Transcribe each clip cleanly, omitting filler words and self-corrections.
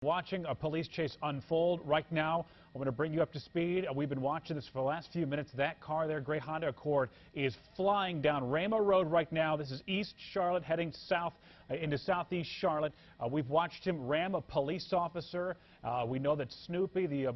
Watching a police chase unfold right now. I'm going to bring you up to speed. We've been watching this for the last few minutes. That car there, gray Honda Accord, is flying down Rama Road right now. This is East Charlotte heading south into southeast Charlotte. We've watched him ram a police officer. We know that Snoopy, the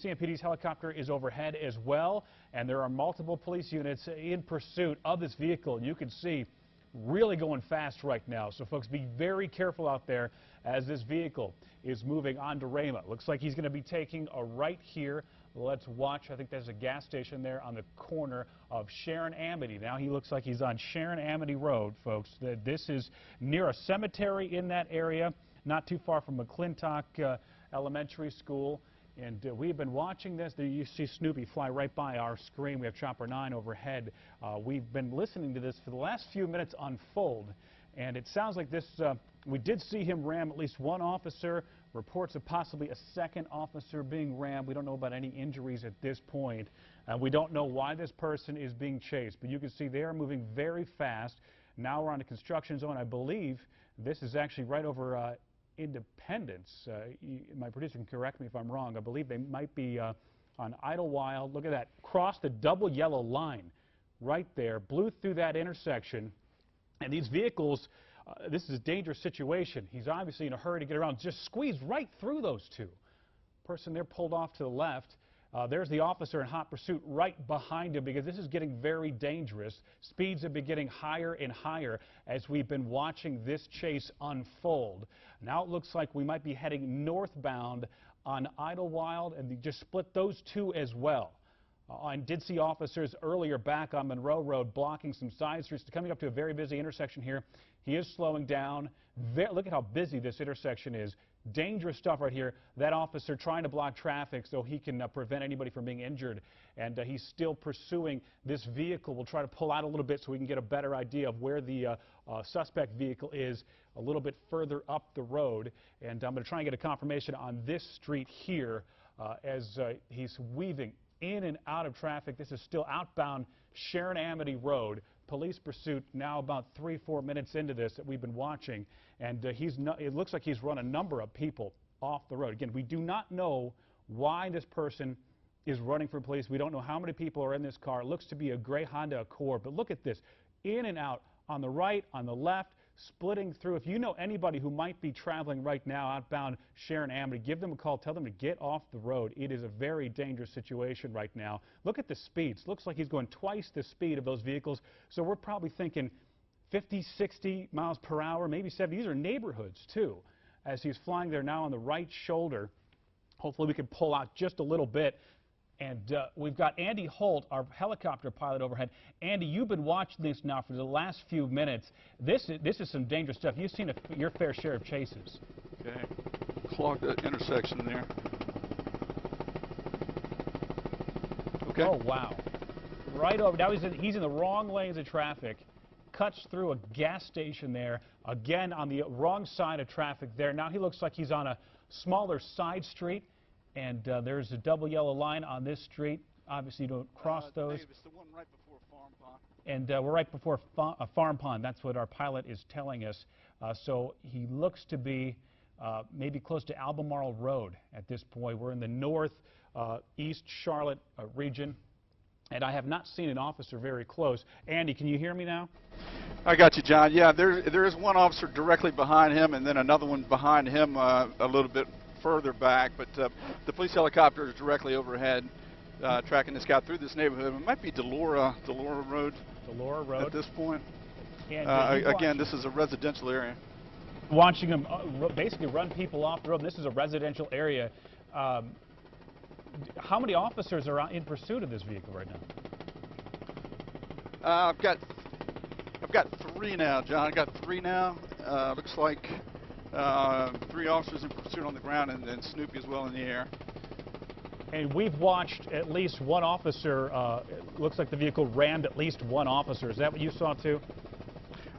CMPD's helicopter, is overhead as well. And there are multiple police units in pursuit of this vehicle. And you can see really going fast right now. So folks, be very careful out there as this vehicle is moving on to Rama. Looks like he's going to be taking a right here. Let's watch. I think there's a gas station there on the corner of Sharon Amity. Now he looks like he's on Sharon Amity Road, folks. This is near a cemetery in that area, not too far from McClintock Elementary School. And we've been watching this. There you see Snoopy fly right by our screen. We have Chopper 9 overhead. We've been listening to this for the last few minutes unfold. And it sounds like this, we did see him ram at least one officer. Reports of possibly a second officer being rammed. We don't know about any injuries at this point. We don't know why this person is being chased. But you can see they are moving very fast. Now we're on a construction zone. I believe this is actually right over Independence. My producer can correct me if I'm wrong. I believe they might be on Idlewild. Look at that. Crossed the double yellow line right there. Blew through that intersection. And these vehicles, this is a dangerous situation. He's obviously in a hurry to get around. Just squeezed right through those two. Person there pulled off to the left. There's the officer in hot pursuit right behind him because this is getting very dangerous. Speeds have been getting higher and higher as we've been watching this chase unfold. Now it looks like we might be heading northbound on Idlewild, and they just split those two as well. I did see officers earlier back on Monroe Road blocking some side streets. Coming up to a very busy intersection here. He is slowing down. Look at how busy this intersection is. Dangerous stuff right here. That officer trying to block traffic so he can prevent anybody from being injured. And he's still pursuing this vehicle. We'll try to pull out a little bit so we can get a better idea of where the suspect vehicle is a little bit further up the road. And I'm going to try and get a confirmation on this street here as he's weaving in and out of traffic. This is still outbound Sharon Amity Road. Police pursuit now about 3-4 minutes into this that we've been watching, and it looks like he's run a number of people off the road. Again, we do not know why this person is running for police. We don't know how many people are in this car. It looks to be a gray Honda Accord, but look at this. In and out on the right, on the left, splitting through. If you know anybody who might be traveling right now outbound Sharon Amity, give them a call. Tell them to get off the road. It is a very dangerous situation right now. Look at the speeds. Looks like he's going twice the speed of those vehicles. So we're probably thinking 50, 60 miles per hour, maybe 70. These are neighborhoods, too, as he's flying there now on the right shoulder. Hopefully we can pull out just a little bit. And we've got Andy Holt, our helicopter pilot overhead. Andy, you've been watching this now for the last few minutes. This is some dangerous stuff. You've seen your fair share of chases. Okay. Clogged that intersection there. Okay. Oh, wow. Right over. Now he's in the wrong lanes of traffic. Cuts through a gas station there. Again, on the wrong side of traffic there. Now he looks like he's on a smaller side street. And there's a double yellow line on this street. Obviously, you don't cross those. Dave, it's the one right before Farm Pond. And we're right before Farm Pond. That's what our pilot is telling us. So he looks to be maybe close to Albemarle Road at this point. We're in the northeast Charlotte region. And I have not seen an officer very close. Andy, can you hear me now? I got you, John. Yeah, there is one officer directly behind him, and then another one behind him a little bit further back, but the police helicopter is directly overhead, tracking this guy through this neighborhood. It might be Delora Road. Delora Road. At this point. And, again, this is a residential area. Watching him basically run people off the road. This is a residential area. How many officers are in pursuit of this vehicle right now? I've got 3 now, John. I got 3 now. Looks like 3 officers in pursuit on the ground, and Snoopy as well in the air. And we've watched at least one officer. It looks like the vehicle rammed at least one officer. Is that what you saw too?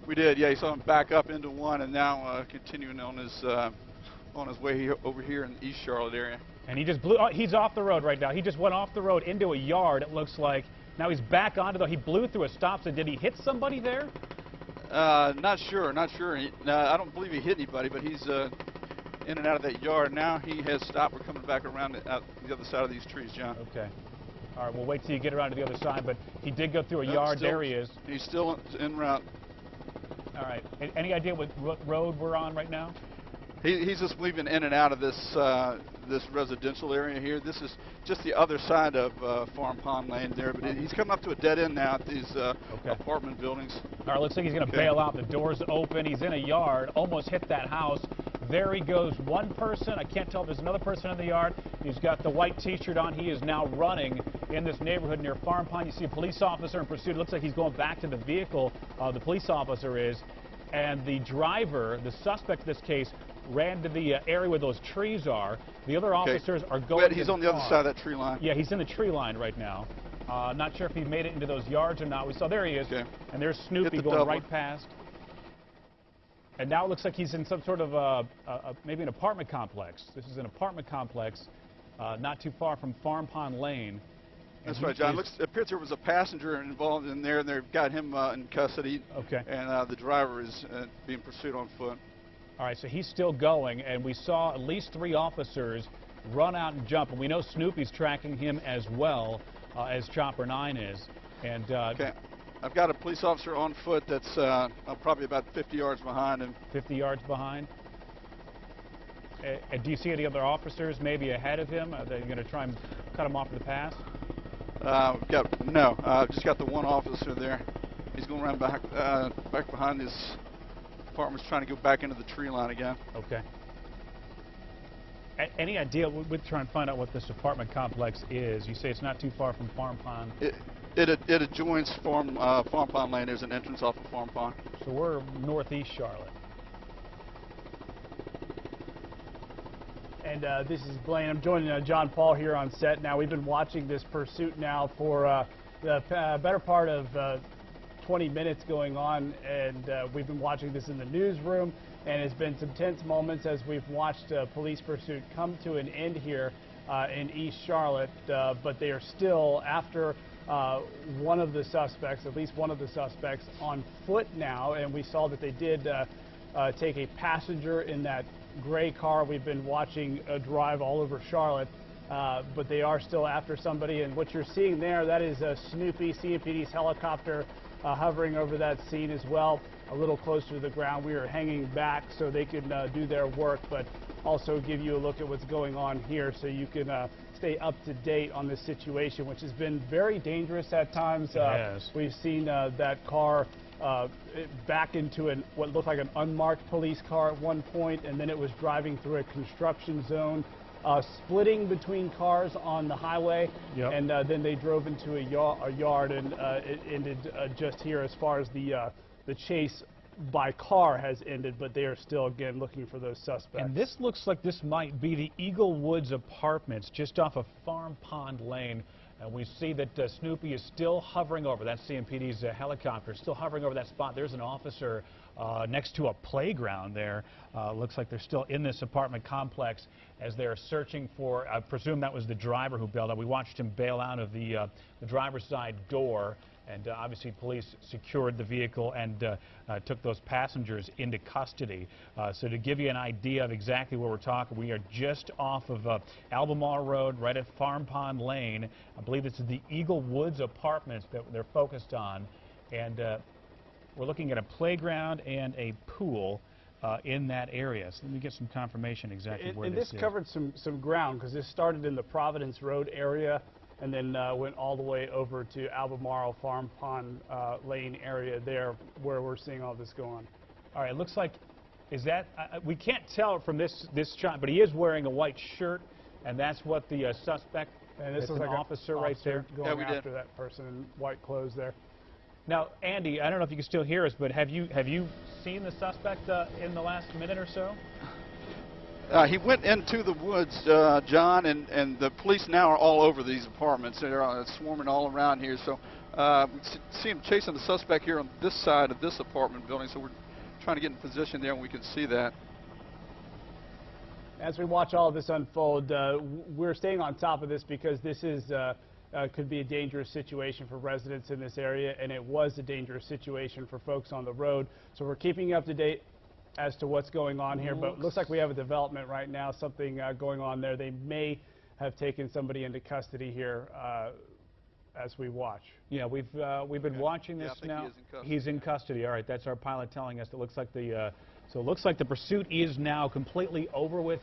We did. Yeah, you saw him back up into one, and now continuing on his way over here in the East Charlotte area. And he just blew. He's off the road right now. He just went off the road into a yard. It looks like. Now he's back onto the. He blew through a stop sign. Did he hit somebody there? Not sure. I don't believe he hit anybody, but he's in and out of that yard. Now he has stopped. We're coming back around out the other side of these trees, John. Okay. All right, we'll wait till you get around to the other side, but he did go through a yard. There he is. He's still en route. All right. Any idea what road we're on right now? He's just weaving in and out of this this residential area here. This is just the other side of Farm Pond Lane there, but he's coming up to a dead end now at these apartment buildings. All right, looks like he's going to bail out. The door's open. He's in a yard, almost hit that house. There he goes. One person. I can't tell if there's another person in the yard. He's got the white T-shirt on. He is now running in this neighborhood near Farm Pond. You see a police officer in pursuit. It looks like he's going back to the vehicle. The police officer is. And the driver, the suspect in this case, ran to the area where those trees are. The other officers are going. He's on the other side of that tree line. Yeah, he's in the tree line right now. Not sure if he made it into those yards or not. We saw there he is. Okay. And there's Snoopy going right past. And now it looks like he's in some sort of maybe an apartment complex. This is an apartment complex not too far from Farm Pond Lane. That's right, John. It appears there was a passenger involved in there, and they've got him in custody. Okay. And the driver is being pursued on foot. All right, so he's still going, and we saw at least 3 officers run out and jump, and we know Snoopy's tracking him as well as Chopper 9 is. And okay. I've got a police officer on foot that's probably about 50 yards behind him. 50 yards behind? Do you see any other officers maybe ahead of him? Are they going to try and cut him off the pass? I've just got the one officer there. He's going around back behind this apartment, trying to go back into the tree line again. Okay. Any idea? We're trying to find out what this apartment complex is. You say it's not too far from Farm Pond. It adjoins Farm Pond Lane. There's an entrance off of Farm Pond. So we're northeast Charlotte. And this is Blaine. I'm joining John Paul here on set. Now, we've been watching this pursuit now for the better part of 20 minutes going on, and we've been watching this in the newsroom, and it's been some tense moments as we've watched police pursuit come to an end here in East Charlotte, but they are still after one of the suspects, at least one of the suspects, on foot now, and we saw that they did take a passenger in that gray car we've been watching drive all over Charlotte, but they are still after somebody, and what you're seeing there, that is Snoopy, CMPD's helicopter hovering over that scene as well, a little closer to the ground. We are hanging back so they can do their work, but also give you a look at what's going on here so you can stay up to date on this situation, which has been very dangerous at times. Yes. We've seen that car back into what looked like an unmarked police car at one point, and then it was driving through a construction zone, splitting between cars on the highway, and then they drove into a yard, and it ended just here as far as the chase by car has ended, but they are still, again, looking for those suspects. And this looks like this might be the Eagle Woods Apartments just off of Farm Pond Lane. And we see that Snoopy is still hovering over, that's CMPD's helicopter, still hovering over that spot. There's an officer next to a playground there. Looks like they're still in this apartment complex as they're searching for, I presume that was the driver who bailed out. We watched him bail out of the driver's side door. And obviously police secured the vehicle and took those passengers into custody. So to give you an idea of exactly where we're talking, we are just off of Albemarle Road, right at Farm Pond Lane. I believe this is the Eagle Woods Apartments that they're focused on. And we're looking at a playground and a pool in that area. So let me get some confirmation exactly where this is. And this covered some ground, because this started in the Providence Road area and then went all the way over to Albemarle Farm Pond Lane area there where we're seeing all this go on. All right, it looks like, is that, we can't tell from this shot, but he is wearing a white shirt, and that's what the suspect, and this is like an officer right there. Going after that person in white clothes there. Now, Andy, I don't know if you can still hear us, but have you seen the suspect in the last minute or so? He went into the woods, John, and the police now are all over these apartments. They're swarming all around here. So see him chasing the suspect here on this side of this apartment building. So we're trying to get in position there, and we can see that. As we watch all of this unfold, we're staying on top of this because this is could be a dangerous situation for residents in this area, and it was a dangerous situation for folks on the road. So we're keeping you up to date as to what's going on here, but it looks like we have a development right now, something going on there. They may have taken somebody into custody here as we watch. Yeah, we've been watching this I think now. he is in custody. He's in custody. All right, that's our pilot telling us. It looks like the pursuit is now completely over with.